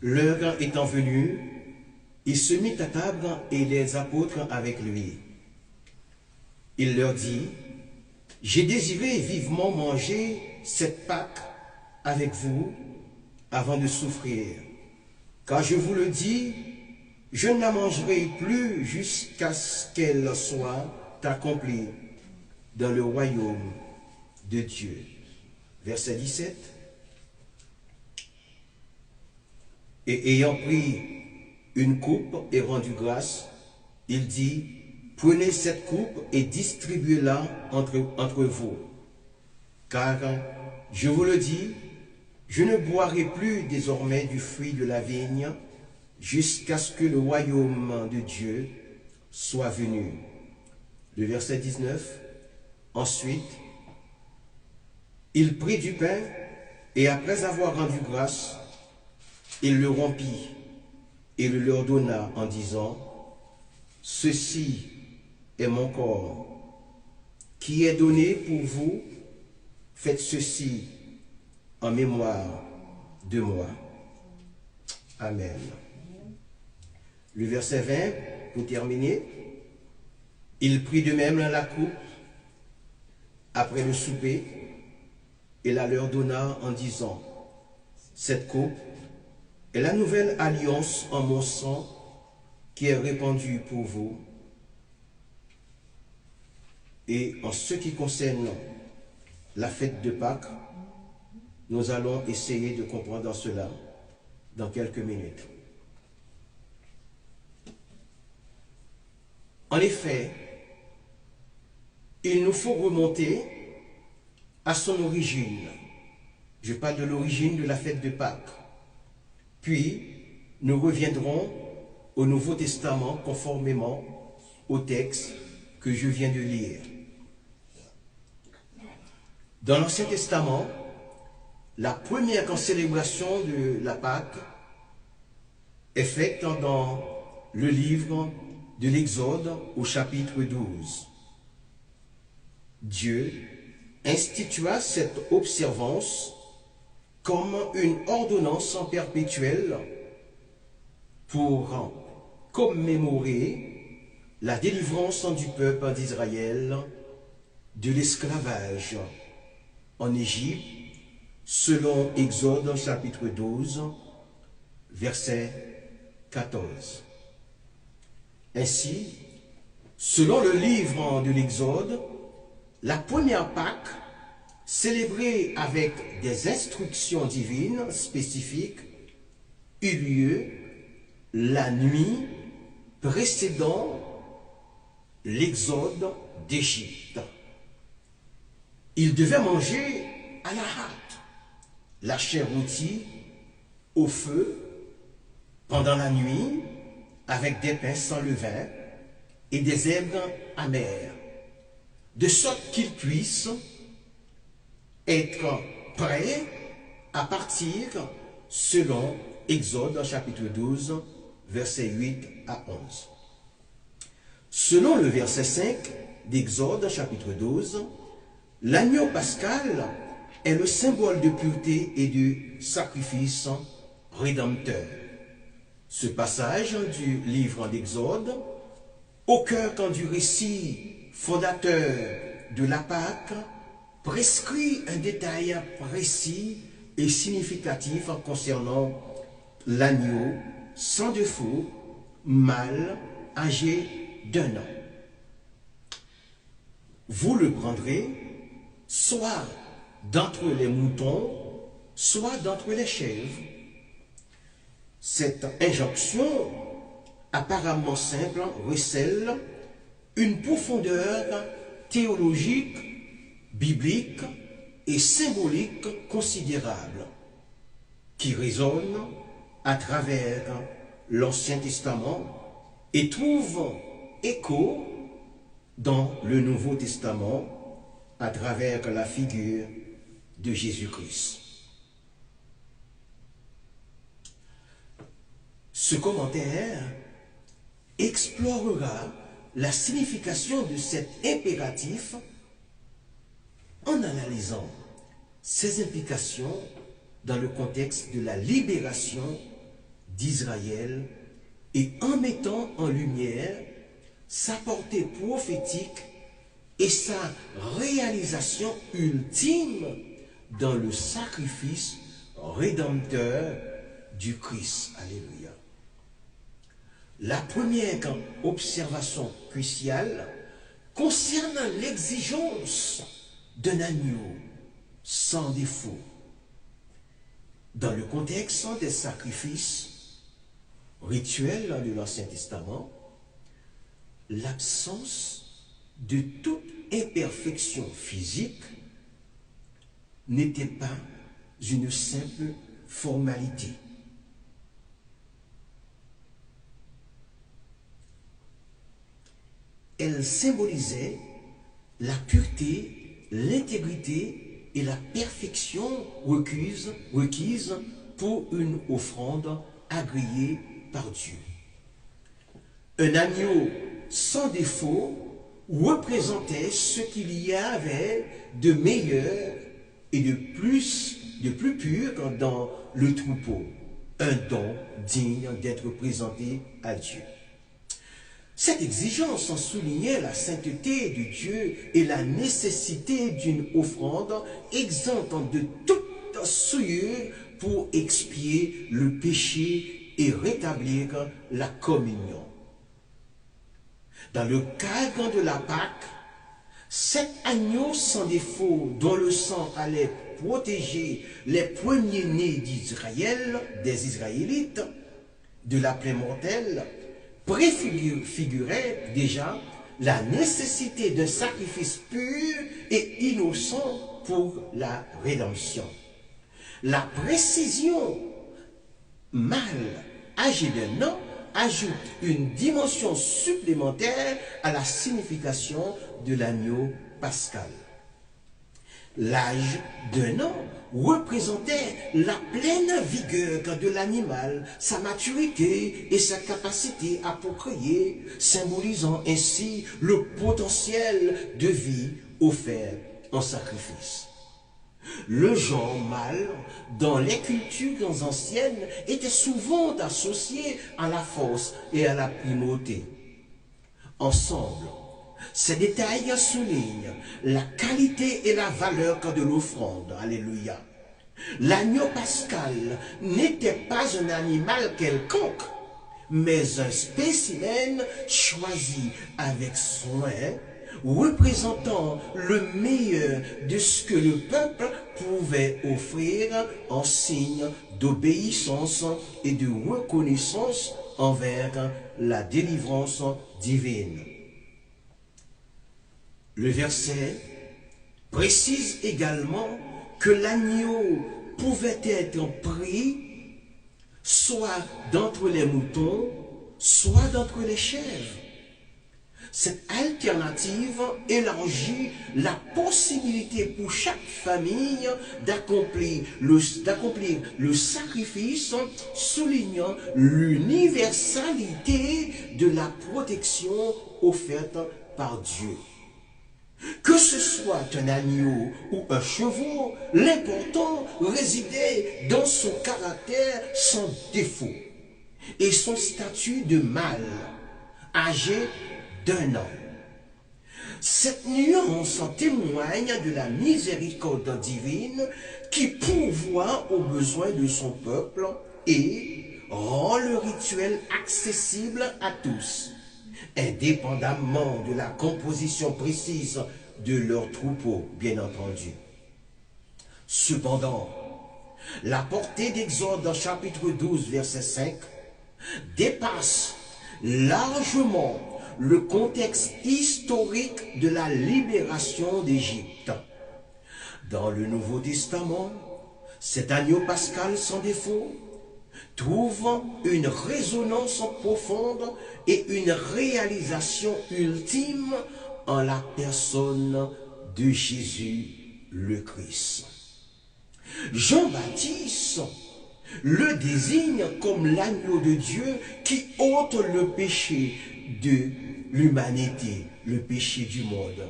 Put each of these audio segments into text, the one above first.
L'heure étant venue, il se mit à table et les apôtres avec lui. Il leur dit, « J'ai désiré vivement manger cette Pâque avec vous avant de souffrir, car je vous le dis, je ne la mangerai plus jusqu'à ce qu'elle soit accomplie dans le royaume de Dieu. » Verset 17. Et ayant pris une coupe et rendu grâce, il dit, « Prenez cette coupe et distribuez-la entre vous. Car, je vous le dis, je ne boirai plus désormais du fruit de la vigne jusqu'à ce que le royaume de Dieu soit venu. » Le verset 19. Ensuite, il prit du pain et après avoir rendu grâce, il le rompit et le leur donna en disant, « Ceci est mon corps qui est donné pour vous, faites ceci en mémoire de moi. » Amen. Le verset 20, pour terminer, il prit de même la coupe après le souper et la leur donna en disant, « Cette coupe est la nouvelle alliance en mon sang qui est répandue pour vous. Et en ce qui concerne la fête de Pâques, nous allons essayer de comprendre cela dans quelques minutes. En effet, il nous faut remonter à son origine. Je parle de l'origine de la fête de Pâques. Puis, nous reviendrons au Nouveau Testament conformément au texte que je viens de lire. Dans l'Ancien Testament, la première célébration de la Pâque est faite dans le livre de l'Exode au chapitre 12. Dieu institua cette observance comme une ordonnance perpétuelle pour commémorer la délivrance du peuple d'Israël de l'esclavage en Égypte, selon Exode chapitre 12, verset 14. Ainsi, selon le livre de l'Exode, la première Pâque, célébrée avec des instructions divines spécifiques, eut lieu la nuit précédant l'exode d'Égypte. Il devait manger à la hâte la chair rôtie au feu pendant la nuit avec des pains sans levain et des herbes amères, de sorte qu'il puisse être prêt à partir selon Exode chapitre 12, versets 8 à 11. Selon le verset 5 d'Exode chapitre 12, l'agneau pascal est le symbole de pureté et de sacrifice rédempteur. Ce passage du livre d'Exode, au cœur du récit fondateur de la Pâque, prescrit un détail précis et significatif concernant l'agneau sans défaut, mâle, âgé d'1 an. Vous le prendrez soit d'entre les moutons, soit d'entre les chèvres. Cette injonction apparemment simple recèle une profondeur théologique, biblique et symbolique considérable qui résonne à travers l'Ancien Testament et trouve écho dans le Nouveau Testament à travers la figure de Jésus-Christ. Ce commentaire explorera la signification de cet impératif en analysant ses implications dans le contexte de la libération d'Israël et en mettant en lumière sa portée prophétique et sa réalisation ultime dans le sacrifice rédempteur du Christ. Alléluia. La première observation cruciale concerne l'exigence d'un agneau sans défaut. Dans le contexte des sacrifices rituels de l'Ancien Testament, l'absence de toute imperfection physique n'était pas une simple formalité. Elle symbolisait la pureté, l'intégrité et la perfection requise pour une offrande agréée par Dieu. Un agneau sans défaut représentait ce qu'il y avait de meilleur et de plus pur dans le troupeau, un don digne d'être présenté à Dieu. Cette exigence en soulignait la sainteté de Dieu et la nécessité d'une offrande exempte de toute souillure pour expier le péché et rétablir la communion. Dans le cadre de la Pâque, cet agneau sans défaut dont le sang allait protéger les premiers-nés d'Israël, des Israélites, de la plaie mortelle, préfigurait déjà la nécessité d'un sacrifice pur et innocent pour la rédemption. La précision mâle âgée d'un an ajoute une dimension supplémentaire à la signification de l'agneau pascal. L'âge d'un an représentait la pleine vigueur de l'animal, sa maturité et sa capacité à procréer, symbolisant ainsi le potentiel de vie offert en sacrifice. Le genre mâle, dans les cultures anciennes, était souvent associé à la force et à la primauté. Ensemble, ces détails soulignent la qualité et la valeur de l'offrande. Alléluia. L'agneau pascal n'était pas un animal quelconque, mais un spécimen choisi avec soin, représentant le meilleur de ce que le peuple pouvait offrir en signe d'obéissance et de reconnaissance envers la délivrance divine. Le verset précise également que l'agneau pouvait être pris soit d'entre les moutons, soit d'entre les chèvres. Cette alternative élargit la possibilité pour chaque famille d'accomplir le sacrifice, soulignant l'universalité de la protection offerte par Dieu. Que ce soit un agneau ou un chevreau, l'important résidait dans son caractère sans défaut et son statut de mâle, âgé d'1 an. Cette nuance témoigne de la miséricorde divine qui pourvoit aux besoins de son peuple et rend le rituel accessible à tous, indépendamment de la composition précise de leur troupeau, bien entendu. Cependant, la portée d'Exode chapitre 12, verset 5, dépasse largement le contexte historique de la libération d'Égypte. Dans le Nouveau Testament, cet agneau pascal sans défaut trouve une résonance profonde et une réalisation ultime en la personne de Jésus le Christ. Jean-Baptiste le désigne comme l'agneau de Dieu qui ôte le péché de l'humanité, le péché du monde,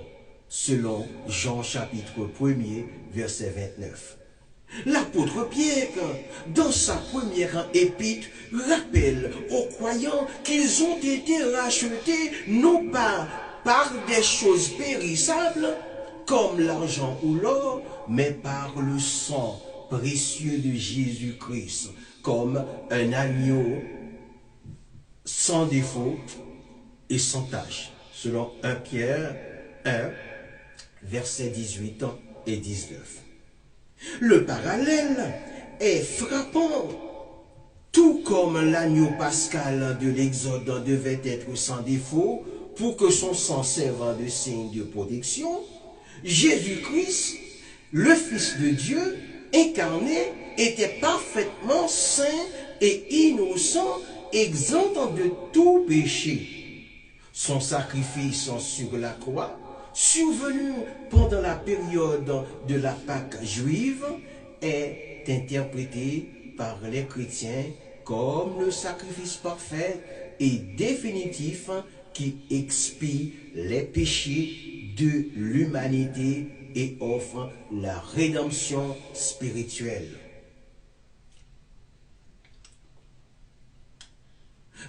selon Jean chapitre 1er, verset 29. L'apôtre Pierre, dans sa première épître, rappelle aux croyants qu'ils ont été rachetés non pas par des choses périssables, comme l'argent ou l'or, mais par le sang précieux de Jésus-Christ, comme un agneau sans défaut et sans tache, selon 1 Pierre 1, versets 18 et 19. Le parallèle est frappant. Tout comme l'agneau pascal de l'Exode devait être sans défaut pour que son sang serve de signe de protection, Jésus-Christ, le Fils de Dieu, incarné, était parfaitement saint et innocent, exempt de tout péché. Son sacrifice sur la croix, survenu pendant la période de la Pâque juive, est interprété par les chrétiens comme le sacrifice parfait et définitif qui expie les péchés de l'humanité et offre la rédemption spirituelle.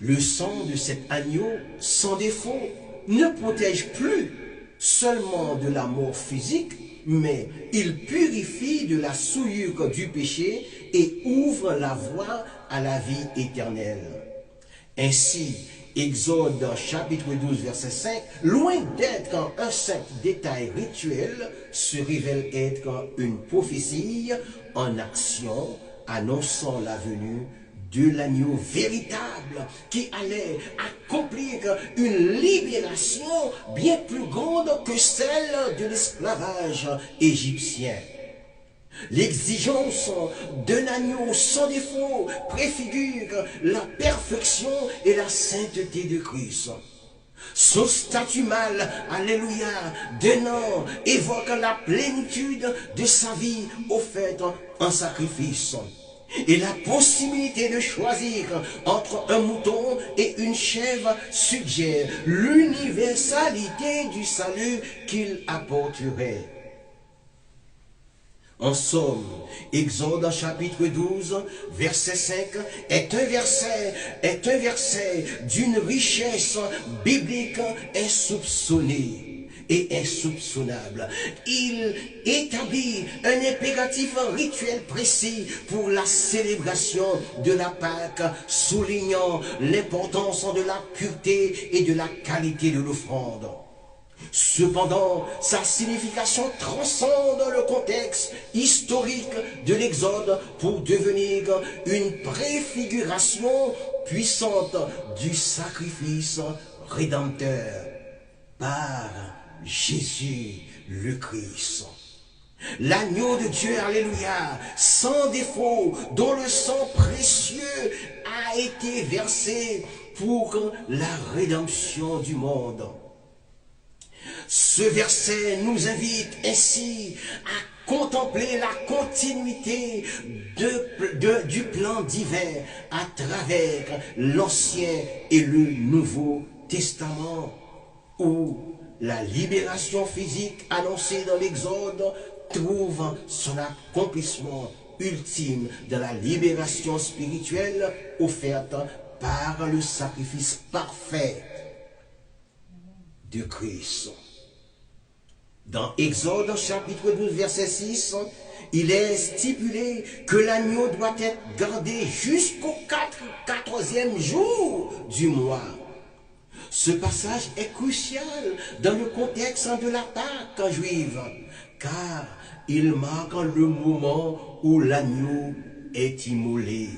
Le sang de cet agneau sans défaut ne protège plus seulement de la mort physique, mais il purifie de la souillure du péché et ouvre la voie à la vie éternelle. Ainsi, Exode chapitre 12 verset 5, loin d'être un simple détail rituel, se révèle être une prophétie en action annonçant la venue de l'agneau véritable qui allait accomplir une libération bien plus grande que celle de l'esclavage égyptien. L'exigence d'un agneau sans défaut préfigure la perfection et la sainteté de Christ. Son statut mâle, alléluia, d'un an évoque la plénitude de sa vie offerte en sacrifice. Et la possibilité de choisir entre un mouton et une chèvre suggère l'universalité du salut qu'il apporterait. En somme, Exode chapitre 12, verset 5 est un verset d'une richesse biblique insoupçonnée et insoupçonnable. Il établit un impératif rituel précis pour la célébration de la Pâque, soulignant l'importance de la pureté et de la qualité de l'offrande. Cependant, sa signification transcende le contexte historique de l'Exode pour devenir une préfiguration puissante du sacrifice rédempteur par Jésus le Christ. L'agneau de Dieu, alléluia, sans défaut, dont le sang précieux a été versé pour la rédemption du monde. Ce verset nous invite ainsi à contempler la continuité du plan divin à travers l'Ancien et le Nouveau Testament, où la libération physique annoncée dans l'Exode trouve son accomplissement ultime dans la libération spirituelle offerte par le sacrifice parfait de Christ. Dans Exode chapitre 12 verset 6, il est stipulé que l'agneau doit être gardé jusqu'au 14e jour du mois. Ce passage est crucial dans le contexte de la Pâque juive, car il marque le moment où l'agneau est immolé.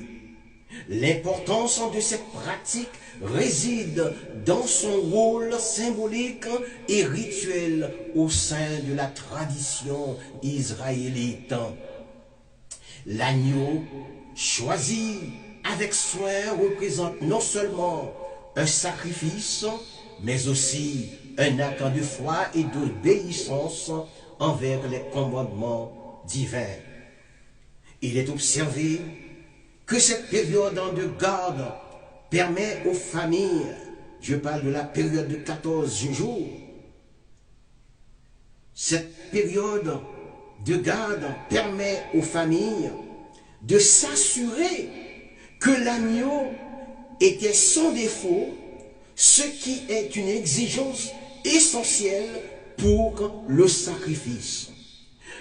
L'importance de cette pratique réside dans son rôle symbolique et rituel au sein de la tradition israélite. L'agneau choisi avec soin représente non seulement un sacrifice, mais aussi un acte de foi et d'obéissance envers les commandements divins. Il est observé que cette période de garde permet aux familles, je parle de la période de 14 jours, cette période de Gad permet aux familles de s'assurer que l'agneau était sans défaut, ce qui est une exigence essentielle pour le sacrifice.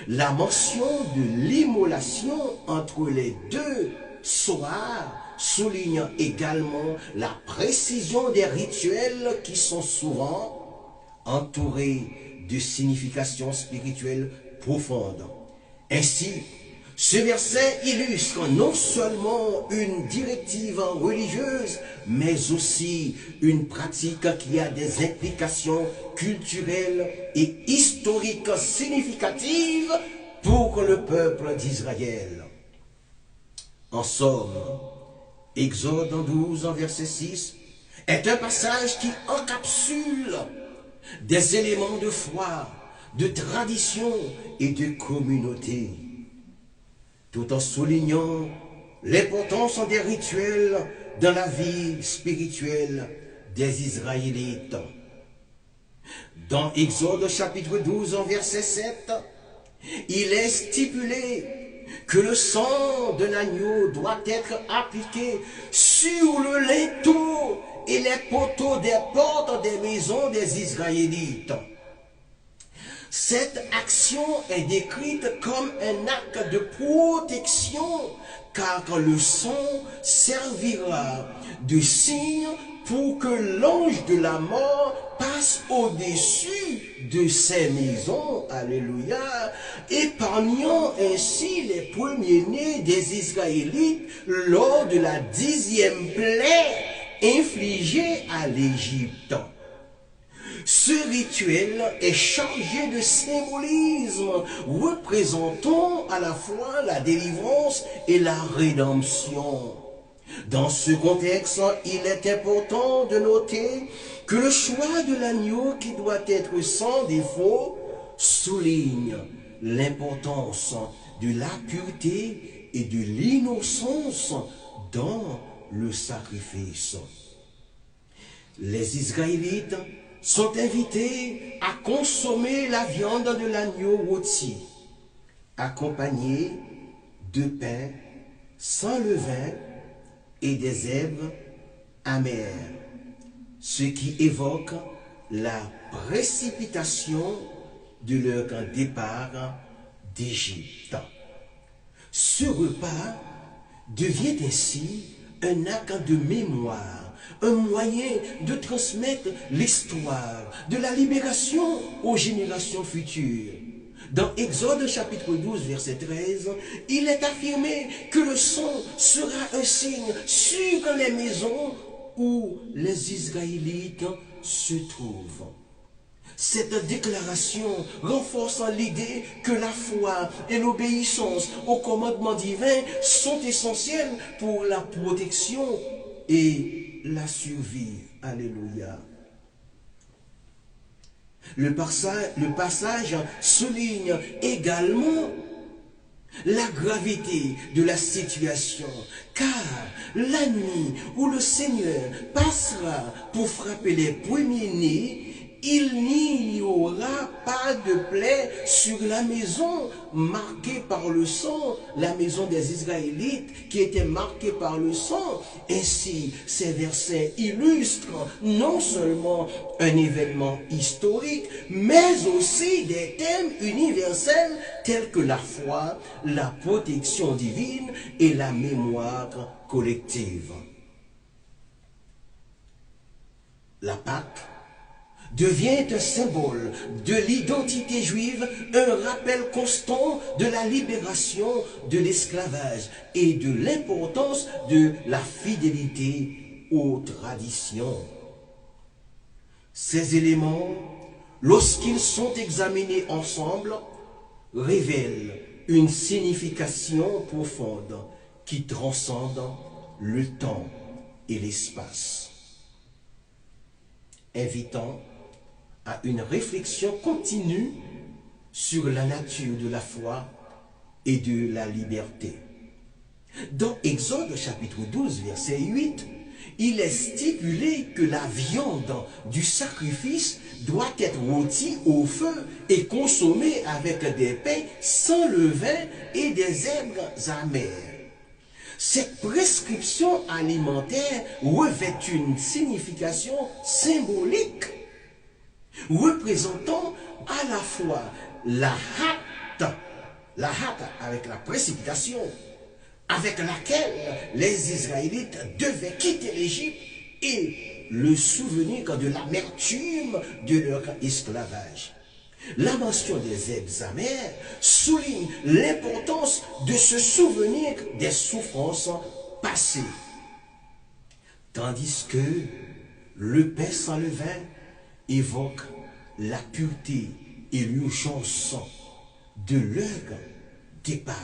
La mention de l'immolation entre les deux soirs souligne également la précision des rituels qui sont souvent entourés de significations spirituelles profondes. Ainsi, ce verset illustre non seulement une directive religieuse, mais aussi une pratique qui a des implications culturelles et historiques significatives pour le peuple d'Israël. En somme, Exode 12, verset 6, est un passage qui encapsule des éléments de foi, de tradition et de communauté, tout en soulignant l'importance des rituels dans la vie spirituelle des Israélites. Dans Exode chapitre 12, verset 7, il est stipulé que le sang de l'agneau doit être appliqué sur le linteau et les poteaux des portes des maisons des Israélites. Cette action est décrite comme un acte de protection, car le sang servira de signe pour que l'ange de la mort passe au-dessus de ces maisons, alléluia, épargnant ainsi les premiers-nés des Israélites lors de la 10e plaie infligée à l'Égypte. Ce rituel est chargé de symbolisme, représentant à la fois la délivrance et la rédemption. Dans ce contexte, il est important de noter que le choix de l'agneau qui doit être sans défaut souligne l'importance de la pureté et de l'innocence dans le sacrifice. Les Israélites sont invités à consommer la viande de l'agneau rôti, accompagnée de pain sans levain et des herbes amères, ce qui évoque la précipitation de leur départ d'Égypte. Ce repas devient ainsi un acte de mémoire, un moyen de transmettre l'histoire de la libération aux générations futures. Dans Exode chapitre 12, verset 13, il est affirmé que le sang sera un signe sur les maisons où les Israélites se trouvent. Cette déclaration renforce l'idée que la foi et l'obéissance au commandement divin sont essentielles pour la protection et la survie. Alléluia. Le passage souligne également la gravité de la situation, car la nuit où le Seigneur passera pour frapper les premiers-nés, il n'y aura pas de plaie sur la maison marquée par le sang, la maison des Israélites qui était marquée par le sang. Ainsi, ces versets illustrent non seulement un événement historique, mais aussi des thèmes universels tels que la foi, la protection divine et la mémoire collective. La Pâque devient un symbole de l'identité juive, un rappel constant de la libération de l'esclavage et de l'importance de la fidélité aux traditions. Ces éléments, lorsqu'ils sont examinés ensemble, révèlent une signification profonde qui transcende le temps et l'espace, invitant à une réflexion continue sur la nature de la foi et de la liberté. Dans Exode chapitre 12, verset 8, il est stipulé que la viande du sacrifice doit être rôtie au feu et consommée avec des pains sans levain et des herbes amères. Cette prescription alimentaire revêt une signification symbolique, représentant à la fois la hâte avec la précipitation, avec laquelle les Israélites devaient quitter l'Égypte et le souvenir de l'amertume de leur esclavage. La mention des herbes amères souligne l'importance de se souvenir des souffrances passées, tandis que le pain sans levain évoque la pureté et l'urgence de leur départ.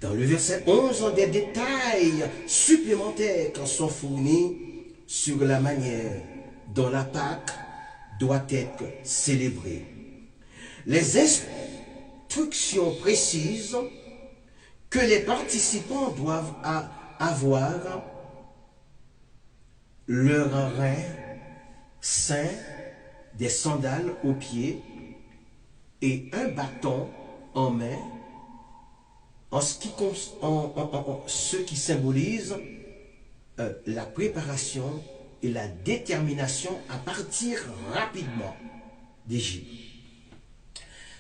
Dans le verset 11, des détails supplémentaires sont fournis sur la manière dont la Pâque doit être célébrée. Les instructions précisent que les participants doivent avoir leur rein saint, des sandales aux pieds et un bâton en main, ce qui symbolise la préparation et la détermination à partir rapidement d'Égypte.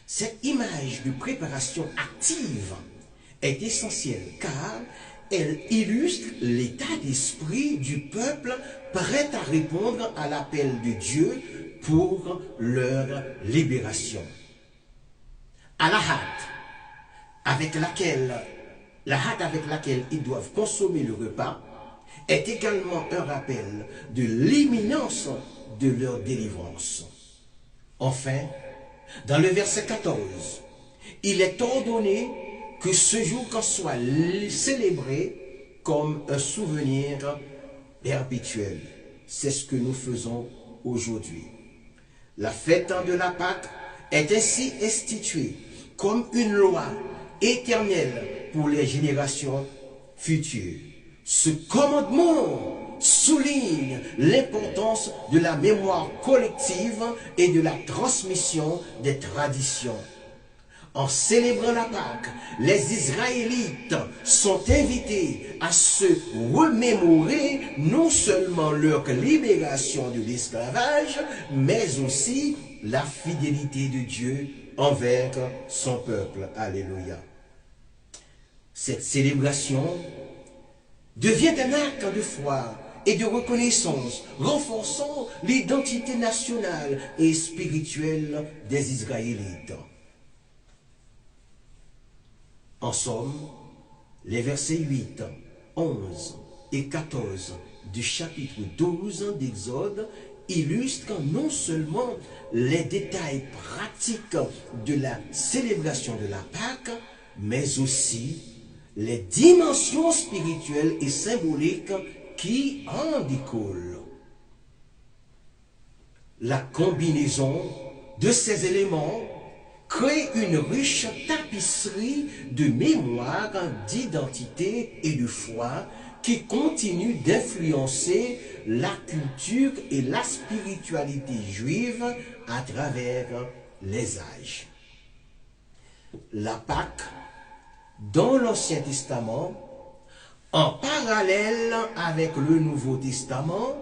Cette image de préparation active est essentielle car elle illustre l'état d'esprit du peuple prêt à répondre à l'appel de Dieu pour leur libération. À la hâte avec laquelle ils doivent consommer le repas est également un rappel de l'imminence de leur délivrance. Enfin, dans le verset 14, il est ordonné que ce jour soit célébré comme un souvenir perpétuel. C'est ce que nous faisons aujourd'hui. La fête de la Pâque est ainsi instituée comme une loi éternelle pour les générations futures. Ce commandement souligne l'importance de la mémoire collective et de la transmission des traditions. En célébrant la Pâque, les Israélites sont invités à se remémorer non seulement leur libération de l'esclavage, mais aussi la fidélité de Dieu envers son peuple. Alléluia. Cette célébration devient un acte de foi et de reconnaissance, renforçant l'identité nationale et spirituelle des Israélites. En somme, les versets 8, 11 et 14 du chapitre 12 d'Exode illustrent non seulement les détails pratiques de la célébration de la Pâque, mais aussi les dimensions spirituelles et symboliques qui en découlent. La combinaison de ces éléments crée une riche tapisserie de mémoire, d'identité et de foi qui continue d'influencer la culture et la spiritualité juive à travers les âges. La Pâque, dans l'Ancien Testament, en parallèle avec le Nouveau Testament,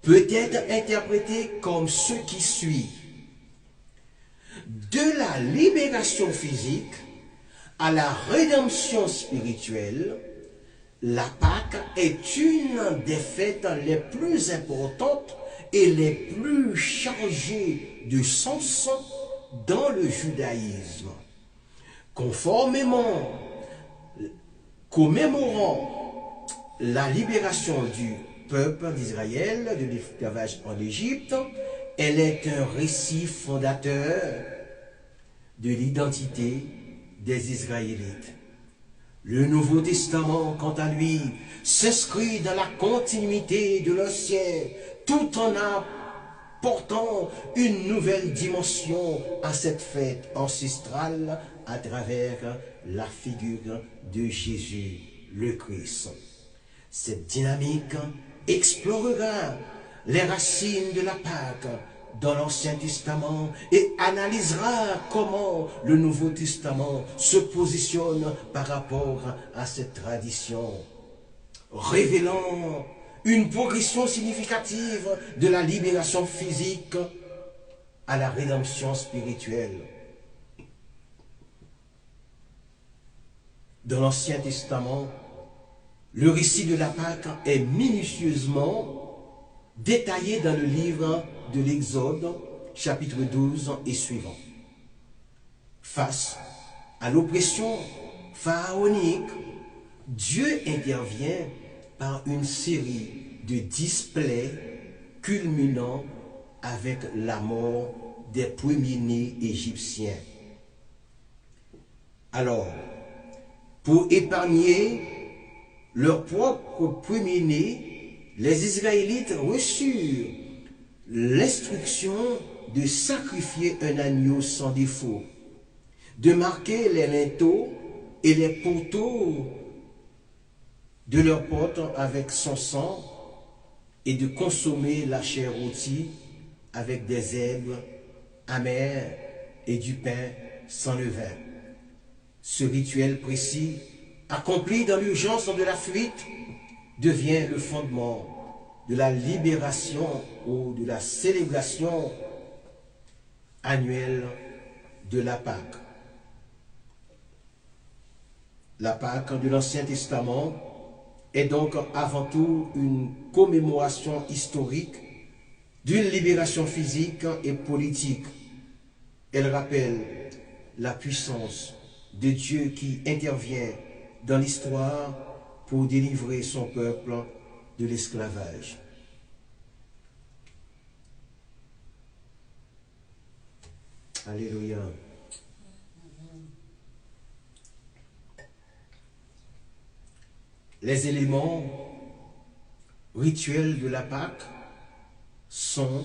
peut être interprétée comme ce qui suit. De la libération physique à la rédemption spirituelle, la Pâque est une des fêtes les plus importantes et les plus chargées de sens dans le judaïsme. Commémorant la libération du peuple d'Israël de l'esclavage en Égypte, elle est un récit fondateur de l'identité des Israélites. Le Nouveau Testament, quant à lui, s'inscrit dans la continuité de l'Ancien, tout en apportant une nouvelle dimension à cette fête ancestrale à travers la figure de Jésus, le Christ. Cette dynamique explorera les racines de la Pâque dans l'Ancien Testament et analysera comment le Nouveau Testament se positionne par rapport à cette tradition, révélant une progression significative de la libération physique à la rédemption spirituelle. Dans l'Ancien Testament, le récit de la Pâque est minutieusement détaillé dans le livre de l'Exode, chapitre 12 et suivant. Face à l'oppression pharaonique, Dieu intervient par une série de displays culminant avec la mort des premiers-nés égyptiens. Alors, pour épargner leur propre premier-né, les Israélites reçurent l'instruction de sacrifier un agneau sans défaut, de marquer les linteaux et les poteaux de leur porte avec son sang et de consommer la chair rôtie avec des herbes amères et du pain sans levain. Ce rituel précis, accompli dans l'urgence de la fuite, devient le fondement de la libération ou de la célébration annuelle de la Pâque. La Pâque de l'Ancien Testament est donc avant tout une commémoration historique d'une libération physique et politique. Elle rappelle la puissance de Dieu qui intervient dans l'histoire pour délivrer son peuple de l'esclavage. Alléluia. Les éléments rituels de la Pâque sont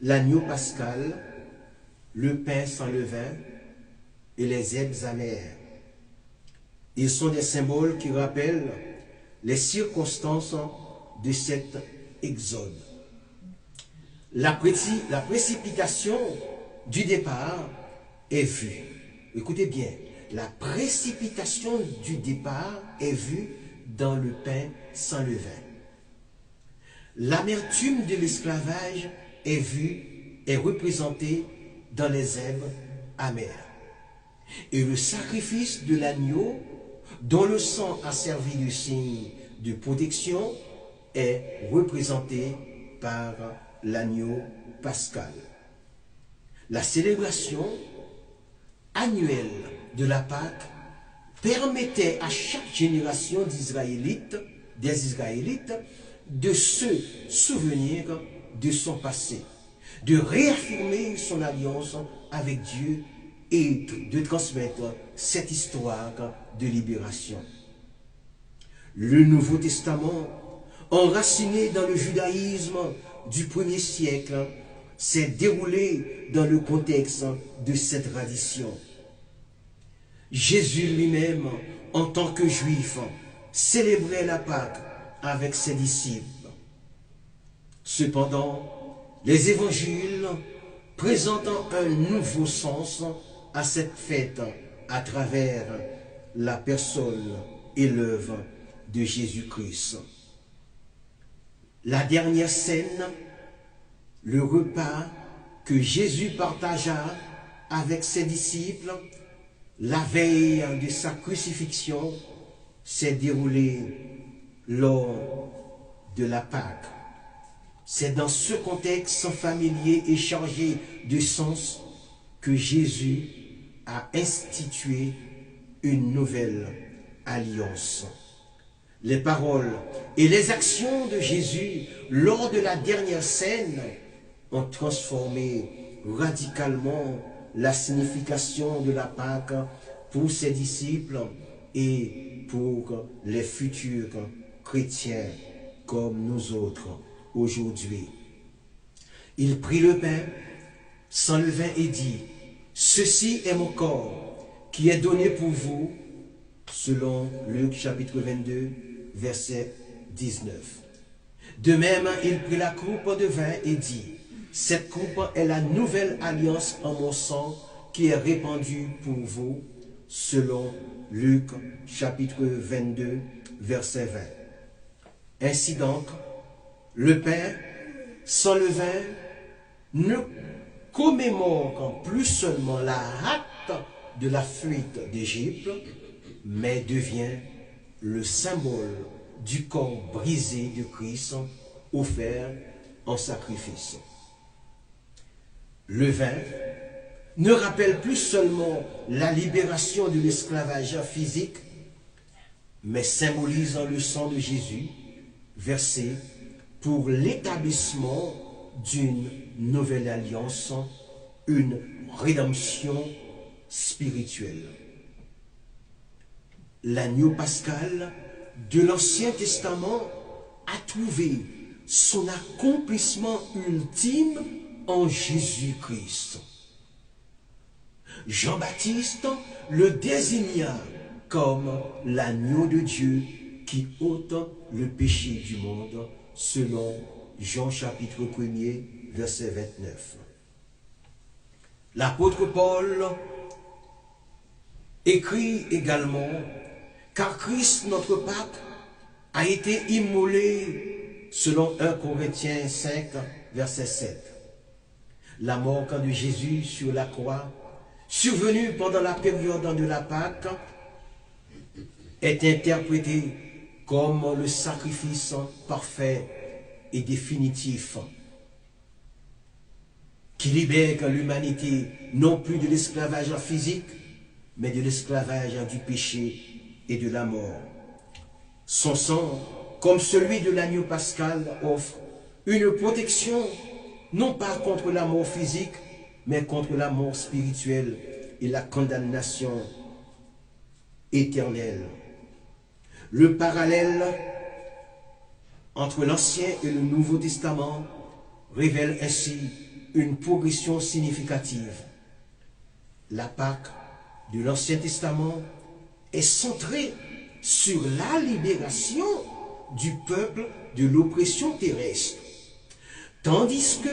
l'agneau pascal, le pain sans levain et les herbes amères. Ils sont des symboles qui rappellent les circonstances de cet exode. La précipitation du départ est vue. Écoutez bien, la précipitation du départ est vue dans le pain sans levain. L'amertume de l'esclavage est représentée dans les herbes amères. Et le sacrifice de l'agneau, dont le sang a servi de signe de protection, est représenté par l'agneau pascal. La célébration annuelle de la Pâque permettait à chaque génération des Israélites, de se souvenir de son passé, de réaffirmer son alliance avec Dieu et de transmettre cette histoire de libération. Le Nouveau Testament, enraciné dans le judaïsme du 1er siècle, s'est déroulé dans le contexte de cette tradition. Jésus lui-même, en tant que juif, célébrait la Pâque avec ses disciples. Cependant, les évangiles présentent un nouveau sens à cette fête à travers la personne et l'œuvre de Jésus-Christ. La dernière scène, le repas que Jésus partagea avec ses disciples la veille de sa crucifixion, s'est déroulé lors de la Pâque. C'est dans ce contexte familier et chargé de sens que Jésus a institué une nouvelle alliance. Les paroles et les actions de Jésus lors de la dernière scène ont transformé radicalement la signification de la Pâque pour ses disciples et pour les futurs chrétiens comme nous autres aujourd'hui. Il prit le pain sans levain et dit: ceci est mon corps qui est donné pour vous, selon Luc chapitre 22, verset 19. De même, il prit la coupe de vin et dit, « Cette coupe est la nouvelle alliance en mon sang qui est répandue pour vous, selon Luc chapitre 22, verset 20. » Ainsi donc, le pain sans le vin ne commémore plus seulement la hâte de la fuite d'Égypte, mais devient le symbole du corps brisé de Christ offert en sacrifice. Le vin ne rappelle plus seulement la libération de l'esclavage physique, mais symbolise le sang de Jésus versé pour l'établissement d'une nouvelle alliance, une rédemption spirituelle. L'agneau pascal de l'Ancien Testament a trouvé son accomplissement ultime en Jésus-Christ. Jean-Baptiste le désigna comme l'agneau de Dieu qui ôte le péché du monde, selon Jean chapitre 1er, verset 29. L'apôtre Paul écrit également, « Car Christ, notre Pâque, a été immolé, selon 1 Corinthiens 5, verset 7. La mort de Jésus sur la croix, survenue pendant la période de la Pâque, est interprétée comme le sacrifice parfait et définitif qui libère l'humanité non plus de l'esclavage physique, mais de l'esclavage du péché et de la mort. Son sang, comme celui de l'agneau pascal, offre une protection non pas contre la mort physique, mais contre la mort spirituelle et la condamnation éternelle. Le parallèle entre l'Ancien et le Nouveau Testament révèle ainsi une progression significative. La Pâque de l'Ancien Testament est centrée sur la libération du peuple de l'oppression terrestre, tandis que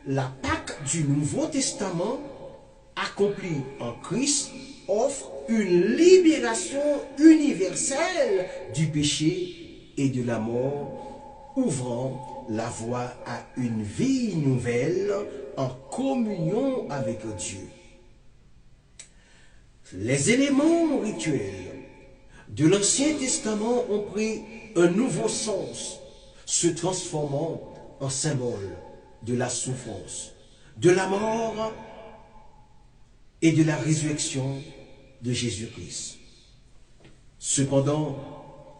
la Pâque du Nouveau Testament, accomplie en Christ, offre une libération universelle du péché et de la mort, ouvrant la voie à une vie nouvelle en communion avec Dieu. Les éléments rituels de l'Ancien Testament ont pris un nouveau sens, se transformant en symbole de la souffrance, de la mort et de la résurrection de Jésus-Christ. Cependant,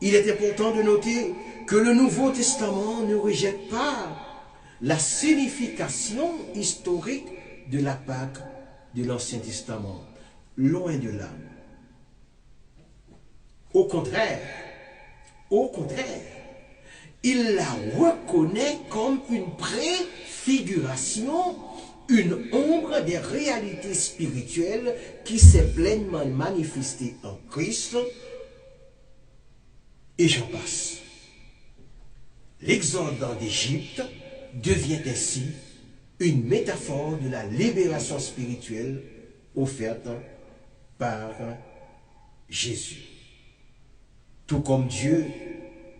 il est important de noter que le Nouveau Testament ne rejette pas la signification historique de la Pâque de l'Ancien Testament. Loin de là. Au contraire, il la reconnaît comme une préfiguration, une ombre des réalités spirituelles qui s'est pleinement manifestée en Christ, et j'en passe. L'exode d'Égypte devient ainsi une métaphore de la libération spirituelle offerte par Jésus. Tout comme Dieu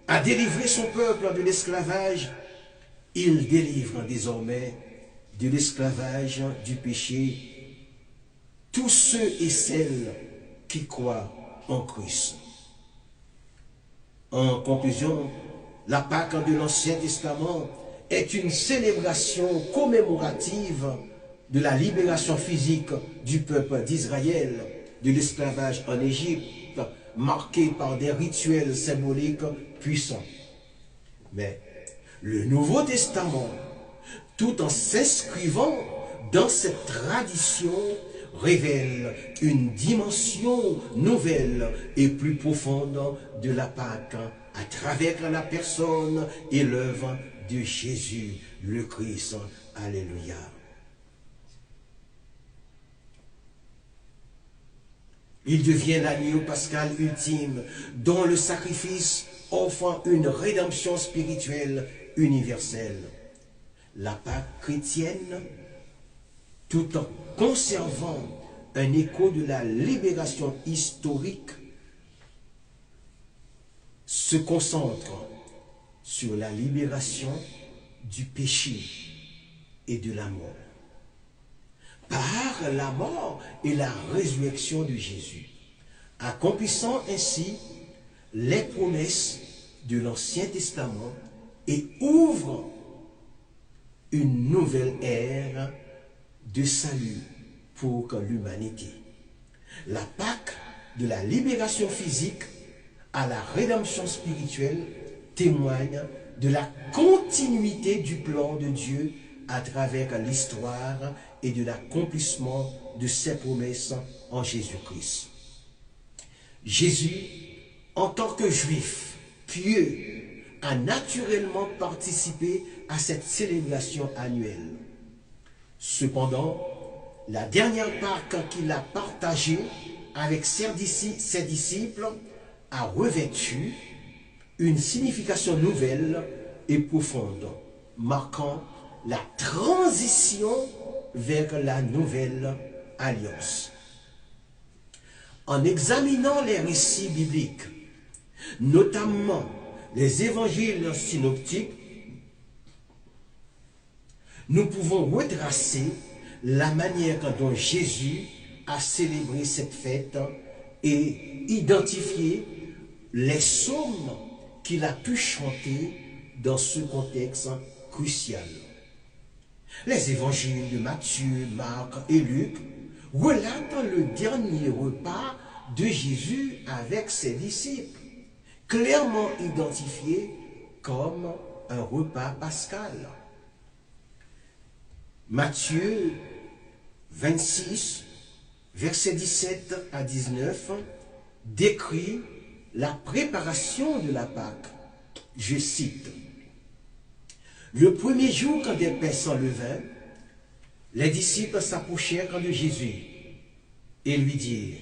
a délivré son peuple de l'esclavage, il délivre désormais de l'esclavage du péché tous ceux et celles qui croient en Christ. En conclusion, la Pâque de l'Ancien Testament est une célébration commémorative de la libération physique du peuple d'Israël de l'esclavage en Égypte, marquée par des rituels symboliques puissants. Mais le Nouveau Testament, tout en s'inscrivant dans cette tradition, révèle une dimension nouvelle et plus profonde de la Pâque à travers la personne et l'œuvre de Jésus le Christ. Alléluia. Il devient l'agneau pascal ultime dont le sacrifice offrant une rédemption spirituelle universelle. La Pâque chrétienne, tout en conservant un écho de la libération historique, se concentre sur la libération du péché et de la mort. Par la mort et la résurrection de Jésus, accomplissant ainsi les promesses de l'Ancien Testament et ouvre une nouvelle ère de salut pour l'humanité. La Pâque de la libération physique à la rédemption spirituelle témoigne de la continuité du plan de Dieu à travers l'histoire et de l'accomplissement de ses promesses en Jésus-Christ. Jésus, en tant que juif pieux, a naturellement participé à cette célébration annuelle. Cependant, la dernière Pâque qu'il a partagée avec ses disciples a revêtu une signification nouvelle et profonde, marquant la transition vers la nouvelle alliance. En examinant les récits bibliques, notamment les évangiles synoptiques, nous pouvons retracer la manière dont Jésus a célébré cette fête et identifier les psaumes qu'il a pu chanter dans ce contexte crucial. Les évangiles de Matthieu, Marc et Luc relatent le dernier repas de Jésus avec ses disciples, clairement identifié comme un repas pascal. Matthieu 26, versets 17 à 19, décrit la préparation de la Pâque. Je cite: « Le premier jour, quand des pains s'enlevèrent, les disciples s'approchèrent de Jésus et lui dirent: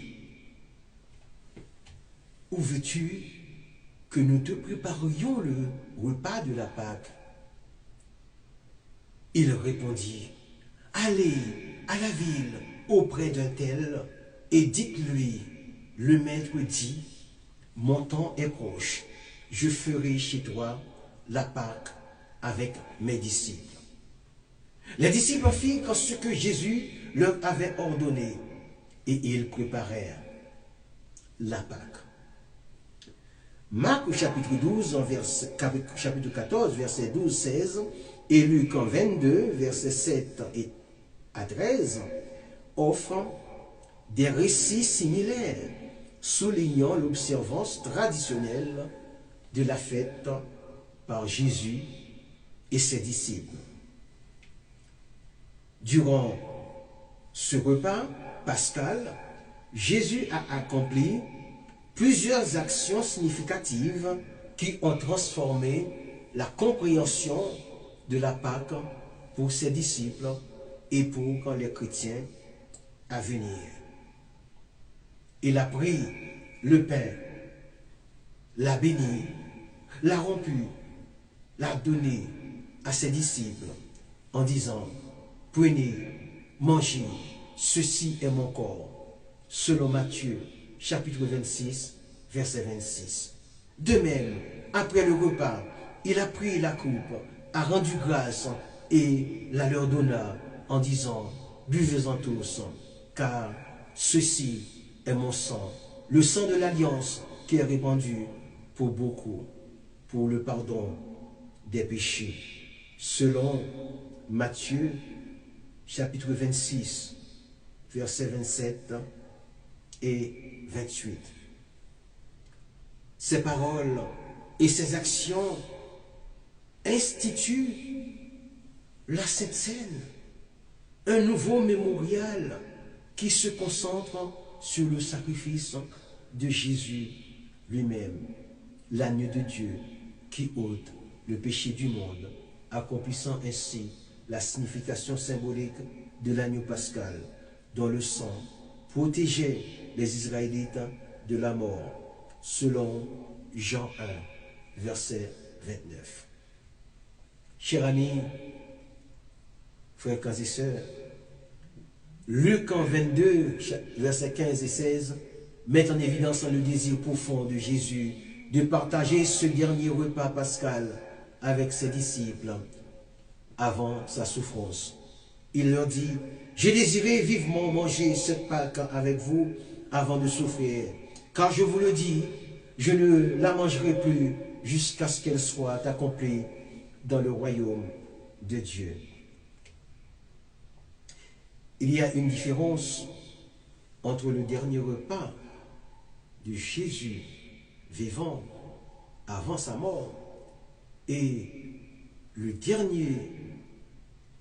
« Où veux-tu que nous te préparions le repas de la Pâque ?» Il répondit: « Allez à la ville auprès d'un tel et dites-lui, le maître dit, mon temps est proche, je ferai chez toi la Pâque avec mes disciples. » Les disciples firent ce que Jésus leur avait ordonné et ils préparèrent la Pâque. Marc au chapitre 14, verset 12-16 et Luc en 22, versets 7 à 13 offrent des récits similaires, soulignant l'observance traditionnelle de la fête par Jésus et ses disciples. Durant ce repas pascal, Jésus a accompli plusieurs actions significatives qui ont transformé la compréhension de la Pâque pour ses disciples et pour les chrétiens à venir. Il a pris le pain, l'a béni, l'a rompu, l'a donné à ses disciples en disant: « Prenez, mangez, ceci est mon corps », selon Matthieu chapitre 26, verset 26. De même, après le repas, il a pris la coupe, a rendu grâce et la leur donna en disant: « Buvez-en tous, car ceci est mon sang, le sang de l'alliance qui est répandu pour beaucoup, pour le pardon des péchés. » Selon Matthieu chapitre 26, versets 27 et 28. Ces paroles et ces actions instituent la Sainte Seine, un nouveau mémorial qui se concentre sur le sacrifice de Jésus lui-même, l'agneau de Dieu qui ôte le péché du monde, accomplissant ainsi la signification symbolique de l'agneau pascal, dont le sang protégeait les Israélites de la mort, selon Jean 1, verset 29. Chers amis, frères et sœurs, Luc en 22, versets 15 et 16, met en évidence le désir profond de Jésus de partager ce dernier repas pascal avec ses disciples avant sa souffrance. Il leur dit, « J'ai désiré vivement manger cette Pâque avec vous avant de souffrir, car je vous le dis, je ne la mangerai plus jusqu'à ce qu'elle soit accomplie dans le royaume de Dieu. » Il y a une différence entre le dernier repas de Jésus vivant avant sa mort et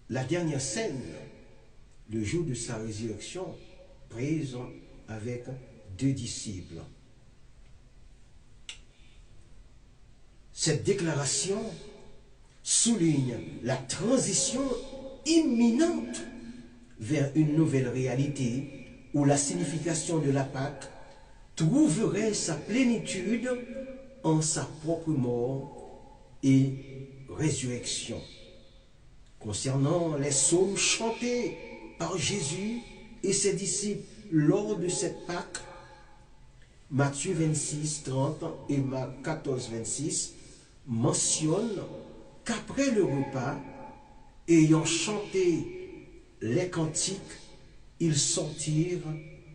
la dernière scène, le jour de sa résurrection, prise avec 2 disciples. Cette déclaration souligne la transition imminente vers une nouvelle réalité où la signification de la Pâque trouverait sa plénitude en sa propre mort et résurrection. Concernant les psaumes chantés par Jésus et ses disciples lors de cette Pâque, Matthieu 26, 30 et Marc 14, 26 mentionnent qu'après le repas, ayant chanté les cantiques, ils sortirent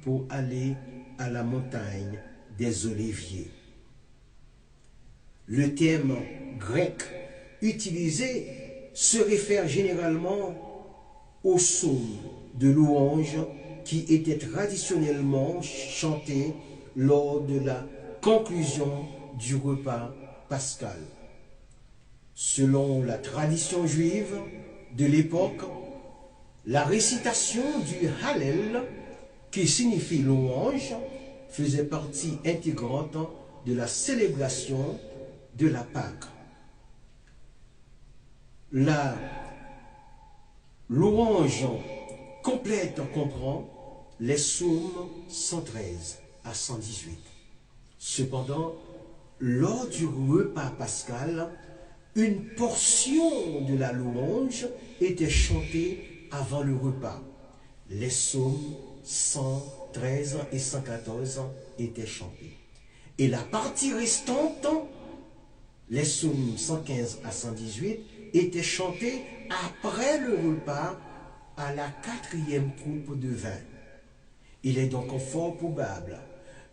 pour aller à la montagne des Oliviers. Le terme grec utilisé se réfère généralement aux psaumes de louange qui étaient traditionnellement chantés lors de la conclusion du repas pascal. Selon la tradition juive de l'époque, la récitation du Hallel, qui signifie louange, faisait partie intégrante de la célébration de la Pâque. La louange complète comprend les psaumes 113 à 118. Cependant, lors du repas pascal, une portion de la louange était chantée avant le repas. Les psaumes 113 et 114 étaient chantés. Et la partie restante, les psaumes 115 à 118, étaient chantés après le repas à la 4e coupe de vin. Il est donc fort probable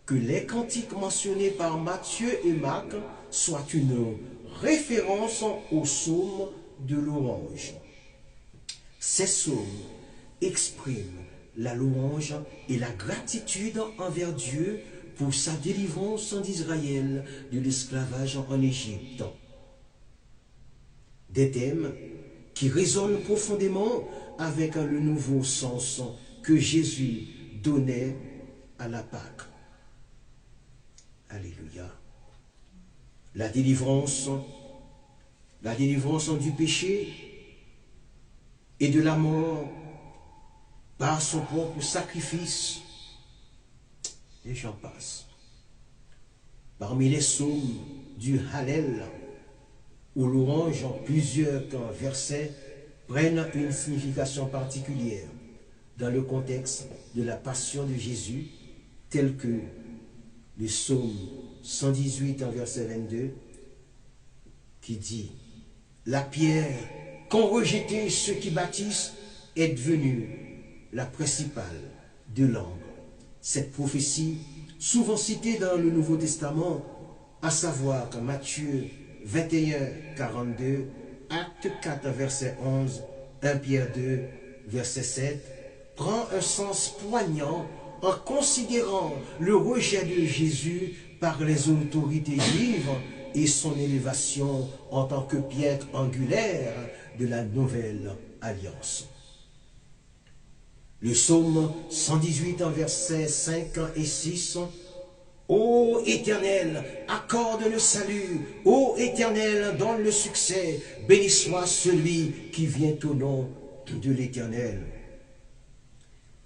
que les cantiques mentionnés par Matthieu et Marc soient une référence aux psaumes de louange. Ces psaumes expriment la louange et la gratitude envers Dieu pour sa délivrance d'Israël de l'esclavage en Égypte. Des thèmes qui résonnent profondément avec le nouveau sens que Jésus donnait à la Pâque. Alléluia. La délivrance du péché et de la mort par son propre sacrifice, et j'en passe. Parmi les psaumes du Hallel, où louange en plusieurs versets prennent une signification particulière dans le contexte de la passion de Jésus, tel que le psaume 118 en verset 22, qui dit « La pierre qu'ont rejetée ceux qui bâtissent est devenue la principale de l'angle. » Cette prophétie, souvent citée dans le Nouveau Testament, à savoir que Matthieu 21, 42, Acte 4, verset 11, 1 Pierre 2, verset 7, prend un sens poignant en considérant le rejet de Jésus par les autorités juives et son élévation en tant que pierre angulaire de la nouvelle alliance. Le psaume 118 en versets 5 et 6, « Ô Éternel, accorde le salut, ô Éternel, donne le succès, béni soit celui qui vient au nom de l'Éternel. »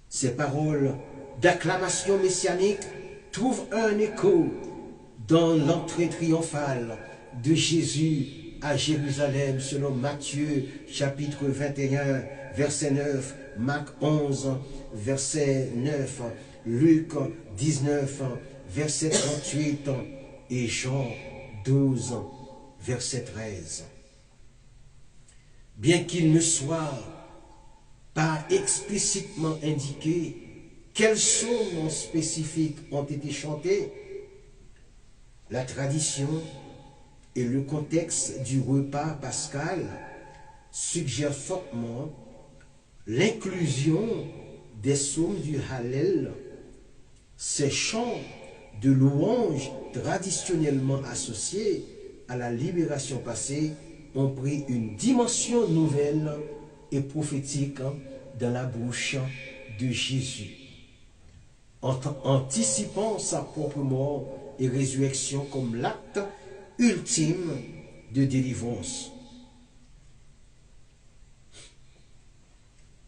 Ces paroles d'acclamation messianique trouvent un écho dans l'entrée triomphale de Jésus à Jérusalem selon Matthieu chapitre 21, verset 9, Marc 11, verset 9, Luc 19, verset 38 et Jean 12, verset 13. Bien qu'il ne soit pas explicitement indiqué quels psaumes spécifiques ont été chantés, la tradition et le contexte du repas pascal suggèrent fortement l'inclusion des psaumes du Hallel. Ces chants de louange traditionnellement associés à la libération passée ont pris une dimension nouvelle et prophétique dans la bouche de Jésus, anticipant sa propre mort et résurrection comme l'acte ultime de délivrance.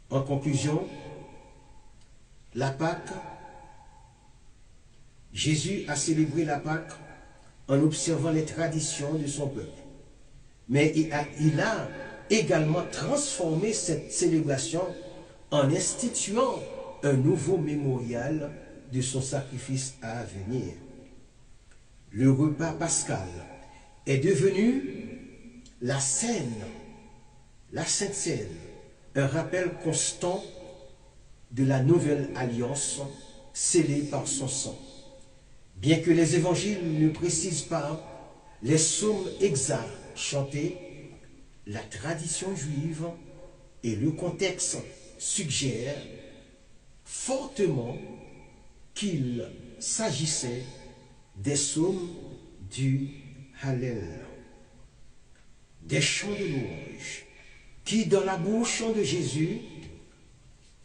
En conclusion, la Pâque, Jésus a célébré la Pâque en observant les traditions de son peuple. Mais il a également transformé cette célébration en instituant un nouveau mémorial de son sacrifice à venir. Le repas pascal est devenu la scène, la Sainte Seine, un rappel constant de la nouvelle alliance scellée par son sang. Bien que les évangiles ne précisent pas les psaumes exacts chantés, la tradition juive et le contexte suggèrent fortement qu'il s'agissait des psaumes du Hallel, des chants de louange qui, dans la bouche de Jésus,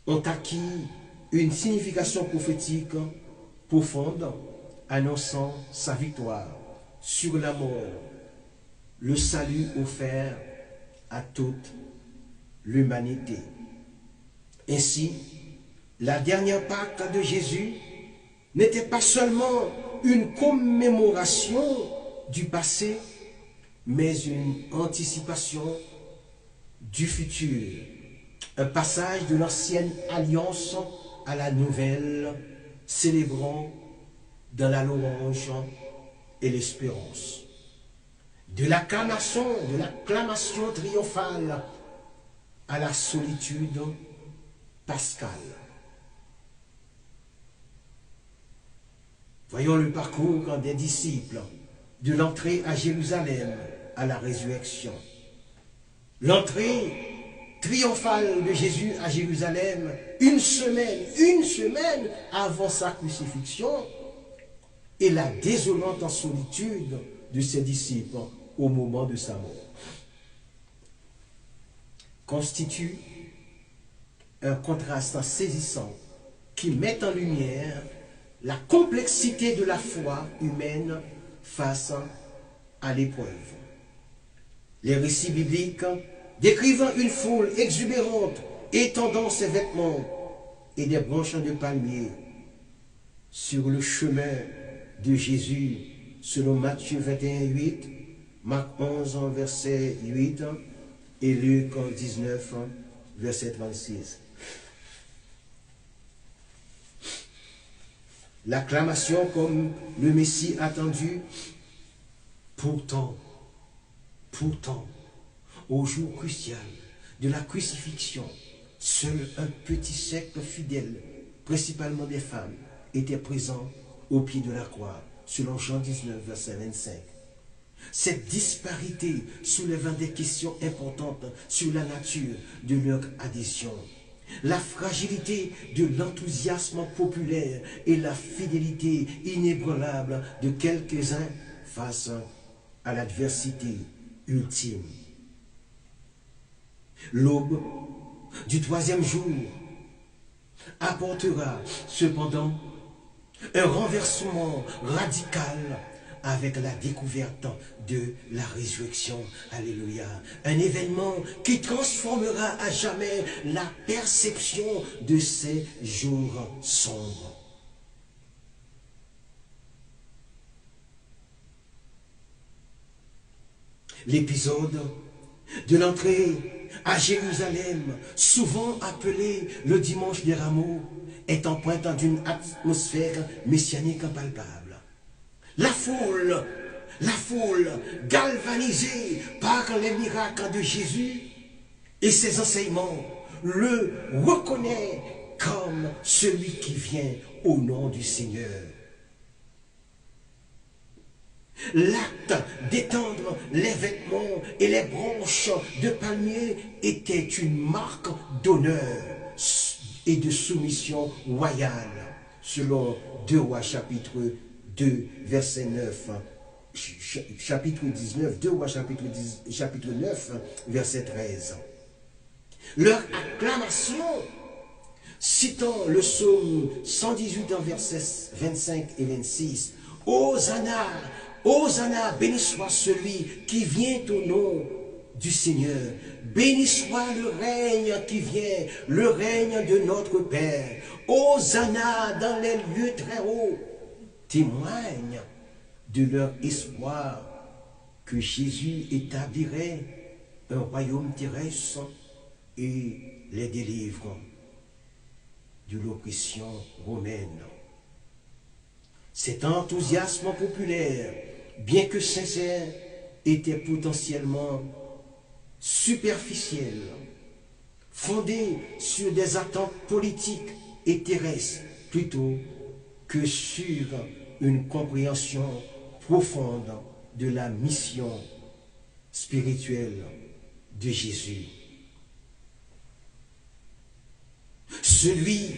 ont acquis une signification prophétique profonde, annonçant sa victoire sur la mort, le salut offert à toute l'humanité. Ainsi, la dernière Pâque de Jésus n'était pas seulement une commémoration du passé, mais une anticipation du futur, un passage de l'ancienne alliance à la nouvelle, célébrant dans la louange et l'espérance. De l'acclamation triomphale à la solitude pascale. Voyons le parcours des disciples, de l'entrée à Jérusalem à la résurrection. L'entrée triomphale de Jésus à Jérusalem, une semaine avant sa crucifixion, et la désolante solitude de ses disciples au moment de sa mort constitue un contraste saisissant qui met en lumière la complexité de la foi humaine face à l'épreuve. Les récits bibliques décrivant une foule exubérante étendant ses vêtements et des branches de palmier sur le chemin de Jésus, selon Matthieu 21, 8, Marc 11, verset 8 et Luc 19, verset 36. L'acclamation comme le Messie attendu, pourtant, au jour crucial de la crucifixion, seul un petit cercle fidèle, principalement des femmes, était présent au pied de la croix, selon Jean 19, verset 25. Cette disparité soulevant des questions importantes sur la nature de leur adhésion, la fragilité de l'enthousiasme populaire et la fidélité inébranlable de quelques-uns face à l'adversité ultime. L'aube du troisième jour apportera cependant un renversement radical avec la découverte de la résurrection. Alléluia. Un événement qui transformera à jamais la perception de ces jours sombres. L'épisode de l'entrée à Jérusalem, souvent appelé le dimanche des rameaux, est empreinte d'une atmosphère messianique impalpable. La foule, galvanisée par les miracles de Jésus et ses enseignements, le reconnaît comme celui qui vient au nom du Seigneur. L'acte d'étendre les vêtements et les branches de palmier était une marque d'honneur et de soumission royale, selon 2 Rois chapitre 2, verset 9, chapitre 19, 2 Rois chapitre 9, verset 13. Leur acclamation, citant le psaume 118 en versets 25 et 26, « Hosanna, Hosanna, béni soit celui qui vient au nom du Seigneur. Béni soit le règne qui vient, le règne de notre Père. Hosanna dans les lieux très hauts. » Témoignent de leur espoir que Jésus établirait un royaume terrestre et les délivre de l'oppression romaine. Cet enthousiasme populaire, bien que sincère, était potentiellement superficiel, fondé sur des attentes politiques et terrestres plutôt que sur une compréhension profonde de la mission spirituelle de Jésus. Celui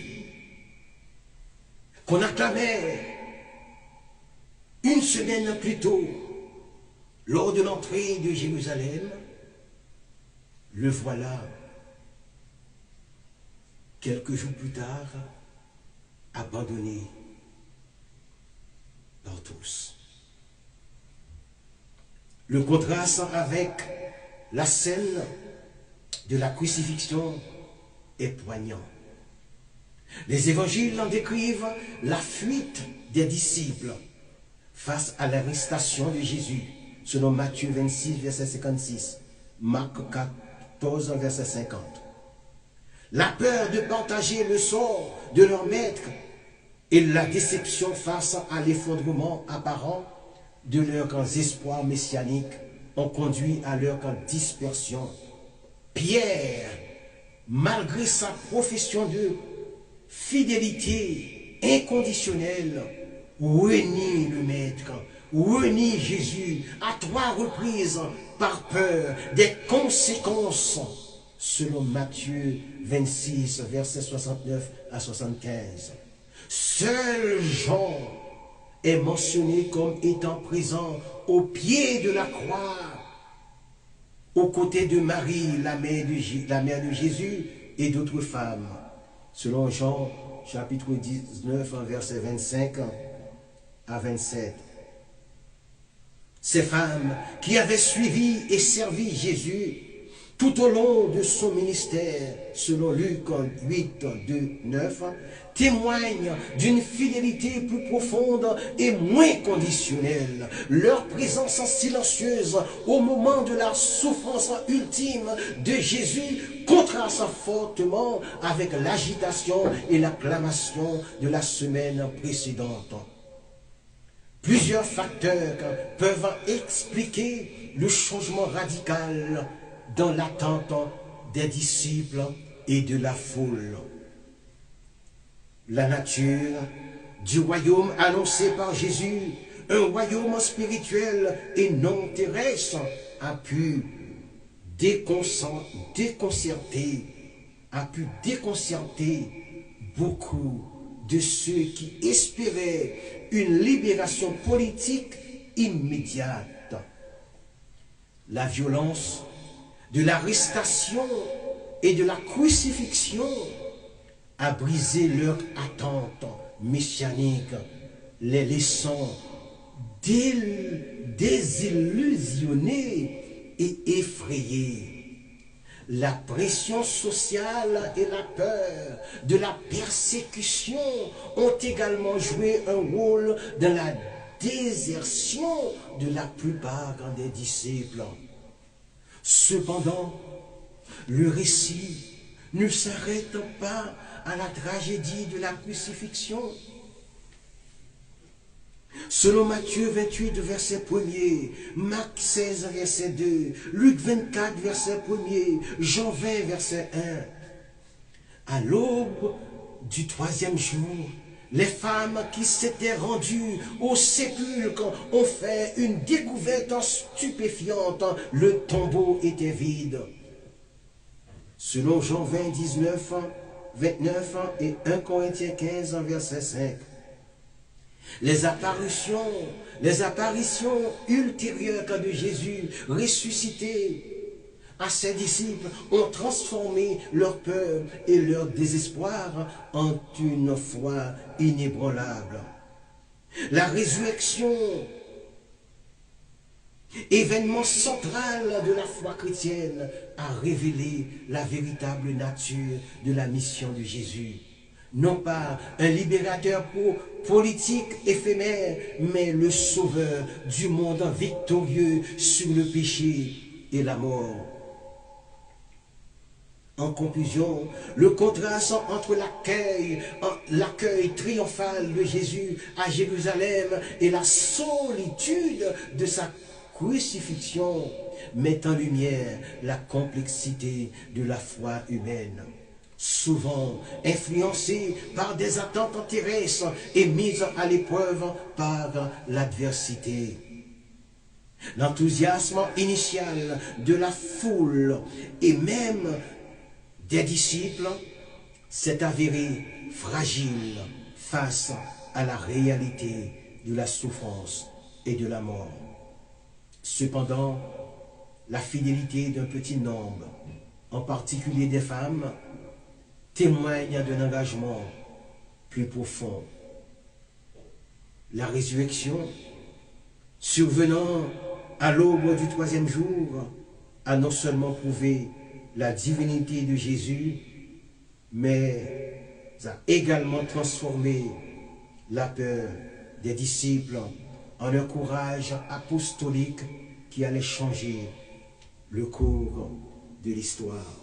qu'on acclamait une semaine plus tôt, lors de l'entrée de Jérusalem, le voilà, quelques jours plus tard, abandonné par tous. Le contraste avec la scène de la crucifixion est poignant. Les évangiles en décrivent la fuite des disciples face à l'arrestation de Jésus, selon Matthieu 26, verset 56, Marc 14, verset 50. La peur de partager le sort de leur maître et la déception face à l'effondrement apparent de leurs espoirs messianiques ont conduit à leur dispersion. Pierre, malgré sa profession de fidélité inconditionnelle, renie le Maître, renie Jésus à 3 reprises par peur des conséquences, selon Matthieu 26, versets 69 à 75. Seul Jean est mentionné comme étant présent au pied de la croix, aux côtés de Marie, la mère de Jésus, et d'autres femmes, selon Jean chapitre 19, versets 25 à 27. Ces femmes qui avaient suivi et servi Jésus tout au long de son ministère, selon Luc 8, 2, 9, témoignent d'une fidélité plus profonde et moins conditionnelle. Leur présence silencieuse au moment de la souffrance ultime de Jésus contraste fortement avec l'agitation et l'acclamation de la semaine précédente. Plusieurs facteurs peuvent expliquer le changement radical dans l'attente des disciples et de la foule. La nature du royaume annoncé par Jésus, un royaume spirituel et non terrestre, a pu déconcerter beaucoup de ceux qui espéraient une libération politique immédiate. La violence de l'arrestation et de la crucifixion a brisé leur attente messianique, les laissant désillusionnés et effrayés. La pression sociale et la peur de la persécution ont également joué un rôle dans la désertion de la plupart des disciples. Cependant, le récit ne s'arrête pas à la tragédie de la crucifixion. Selon Matthieu 28, verset 1er, Marc 16, verset 2, Luc 24, verset 1er, Jean 20, verset 1, à l'aube du troisième jour, les femmes qui s'étaient rendues au sépulcre ont fait une découverte stupéfiante. Le tombeau était vide. Selon Jean 20, 19, 29 et 1 Corinthiens 15, verset 5. Les apparitions ultérieures de Jésus ressuscité à ses disciples ont transformé leur peur et leur désespoir en une foi inébranlable. La résurrection, événement central de la foi chrétienne, a révélé la véritable nature de la mission de Jésus. Non pas un libérateur politique éphémère, mais le sauveur du monde victorieux sur le péché et la mort. En conclusion, le contraste entre l'accueil triomphal de Jésus à Jérusalem et la solitude de sa crucifixion met en lumière la complexité de la foi humaine, souvent influencée par des attentes terrestres et mise à l'épreuve par l'adversité. L'enthousiasme initial de la foule et même des disciples s'est avéré fragile face à la réalité de la souffrance et de la mort. Cependant, la fidélité d'un petit nombre, en particulier des femmes, témoigne d'un engagement plus profond. La résurrection, survenant à l'aube du troisième jour, a non seulement prouvé la divinité de Jésus, mais a également transformé la peur des disciples en un courage apostolique qui allait changer le cours de l'histoire.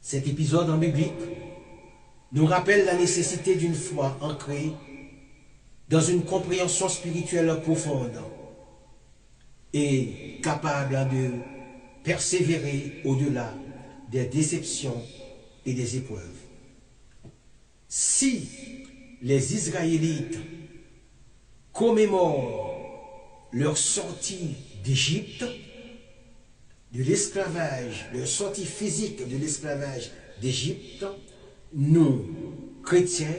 Cet épisode en biblique nous rappelle la nécessité d'une foi ancrée dans une compréhension spirituelle profonde et capable de persévérer au-delà des déceptions et des épreuves. Si les Israélites commémorent leur sortie d'Égypte, de l'esclavage, leur sortie physique de l'esclavage d'Égypte, nous, chrétiens,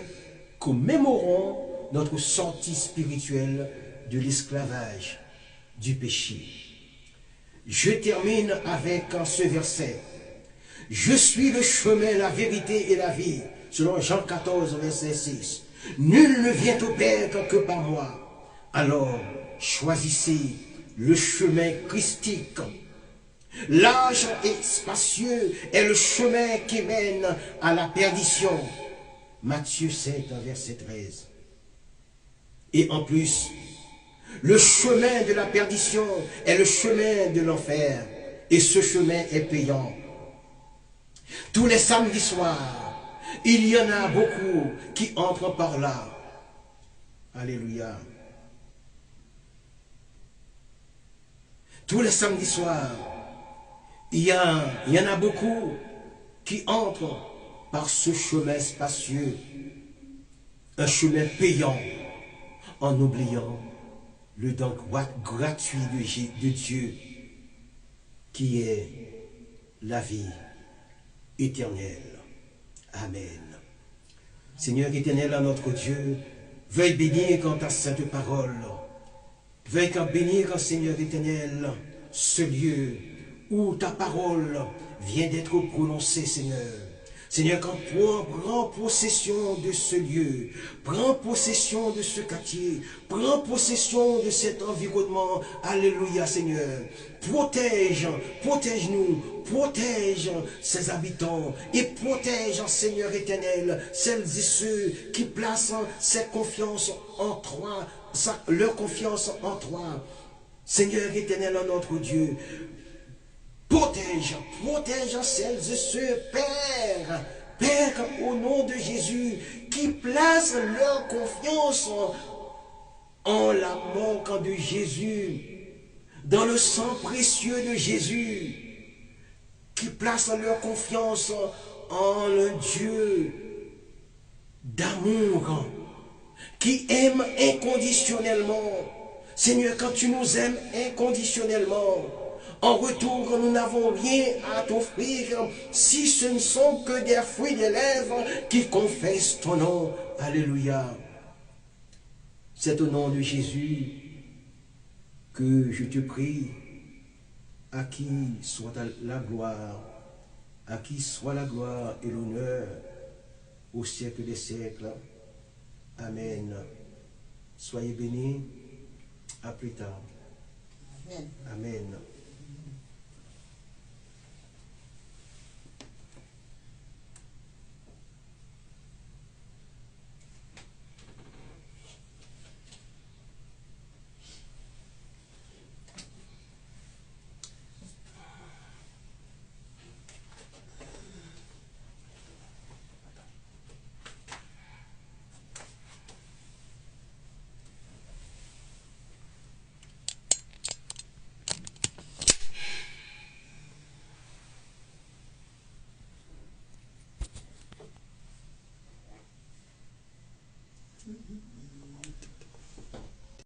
commémorons notre sortie spirituelle de l'esclavage du péché. Je termine avec ce verset. Je suis le chemin, la vérité et la vie, selon Jean 14, verset 6. Nul ne vient au Père que par moi. Alors, choisissez le chemin christique. Large et spacieux est le chemin qui mène à la perdition. Matthieu 7, verset 13. Et en plus, le chemin de la perdition est le chemin de l'enfer. Et ce chemin est payant. Tous les samedis soirs, il y en a beaucoup qui entrent par là. Alléluia. Tous les samedis soirs, il y en a beaucoup qui entrent par ce chemin spacieux, un chemin payant, en oubliant le don gratuit de Dieu, qui est la vie éternelle. Amen. Seigneur éternel, à notre Dieu, veuille bénir quand ta sainte parole. Veuille bénir, Seigneur éternel, ce lieu où ta parole vient d'être prononcée, Seigneur. Seigneur, quand prends possession de ce lieu, prends possession de ce quartier, prends possession de cet environnement. Alléluia, Seigneur. Protège-nous, protège ses habitants et protège, Seigneur éternel, celles et ceux qui placent leur confiance en toi. Seigneur éternel, notre Dieu, protège celles et ceux, Père, au nom de Jésus, qui placent leur confiance en la mort de Jésus, dans le sang précieux de Jésus, qui placent leur confiance en un Dieu d'amour, qui aime inconditionnellement. Seigneur, quand tu nous aimes inconditionnellement, en retour, nous n'avons rien à t'offrir si ce ne sont que des fruits des lèvres qui confessent ton nom. Alléluia. C'est au nom de Jésus que je te prie, à qui soit la gloire, à qui soit la gloire et l'honneur au siècle des siècles. Amen. Soyez bénis. À plus tard. Amen. Amen.